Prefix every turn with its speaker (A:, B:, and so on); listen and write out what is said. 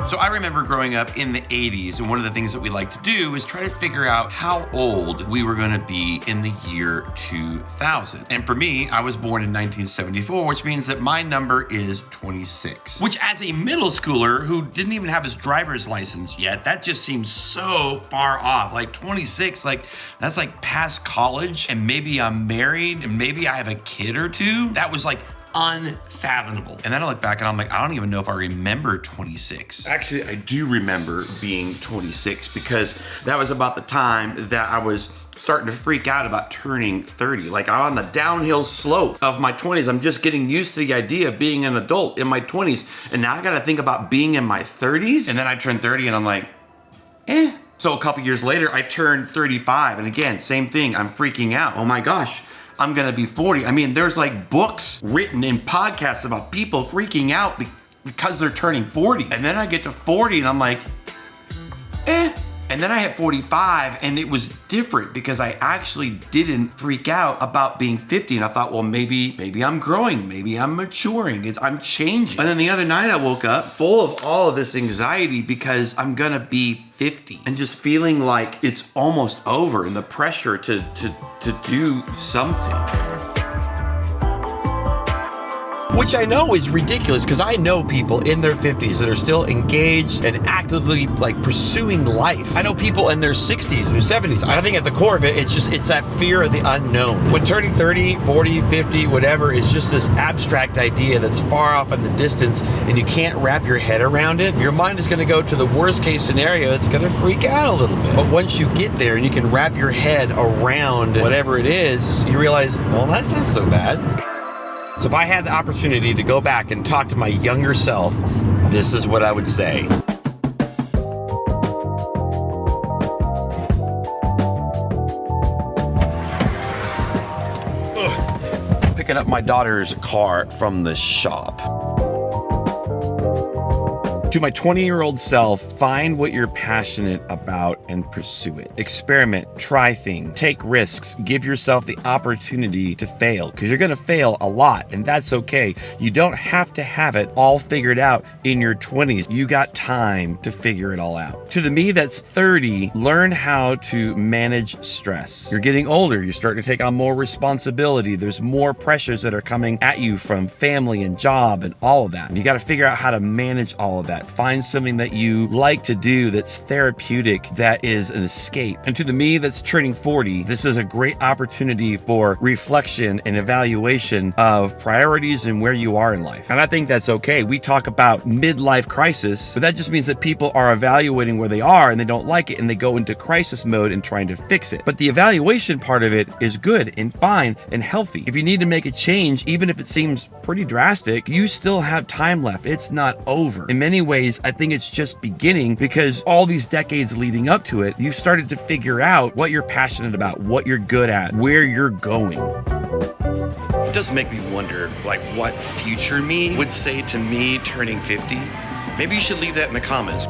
A: So I remember growing up in the 80s, and one of the things that we like to do is try to figure out how old we were gonna be in the year 2000. And for me, I was born in 1974, which means that my number is 26. Which as a middle schooler who didn't even have his driver's license yet, that just seems so far off. Like 26, like that's like past college, and maybe I'm married, and maybe I have a kid or two. That was like unfathomable. And then I look back and I'm like, I don't even know if I remember 26. Actually, I do remember being 26 because that was about the time that I was starting to freak out about turning 30. Like I'm on the downhill slope of my 20s. I'm just getting used to the idea of being an adult in my 20s. And now I gotta think about being in my 30s. And then I turn 30 and I'm like, eh. So a couple years later, I turned 35. And again, same thing, I'm freaking out. Oh my gosh, I'm gonna be 40. I mean, there's like books written in podcasts about people freaking out because they're turning 40. And then I get to 40 and I'm like, eh. And then I hit 45 and it was different because I actually didn't freak out about being 50. And I thought, well, maybe I'm growing, maybe I'm maturing, I'm changing. And then the other night I woke up full of all of this anxiety because I'm gonna be 50 and just feeling like it's almost over and the pressure to do something. Which I know is ridiculous because I know people in their 50s that are still engaged and actively like pursuing life. I know people in their 60s and their 70s. I think at the core of it, it's that fear of the unknown. When turning 30, 40, 50, whatever, is just this abstract idea that's far off in the distance and you can't wrap your head around it, your mind is gonna go to the worst case scenario. It's gonna freak out a little bit. But once you get there and you can wrap your head around whatever it is, you realize, well, that's not so bad. So if I had the opportunity to go back and talk to my younger self, this is what I would say. Picking up my daughter's car from the shop. To my 20-year-old self, find what you're passionate about and pursue it. Experiment, try things, take risks, give yourself the opportunity to fail, because you're gonna fail a lot, and that's okay. You don't have to have it all figured out in your 20s. You got time to figure it all out. To the me that's 30, learn how to manage stress. You're getting older, you're starting to take on more responsibility. There's more pressures that are coming at you from family and job and all of that. And you gotta figure out how to manage all of that. Find something that you like to do that's therapeutic, that is an escape. And to the me that's turning 40, this is a great opportunity for reflection and evaluation of priorities and where you are in life. And I think that's okay. We talk about midlife crisis, but that just means that people are evaluating where they are and they don't like it and they go into crisis mode and trying to fix it. But the evaluation part of it is good and fine and healthy. If you need to make a change, even if it seems pretty drastic, you still have time left. It's not over. In many ways, I think it's just beginning because all these decades leading up to it, you've started to figure out what you're passionate about, what you're good at, where you're going. It does make me wonder, like, what future me would say to me turning 50. Maybe you should leave that in the comments.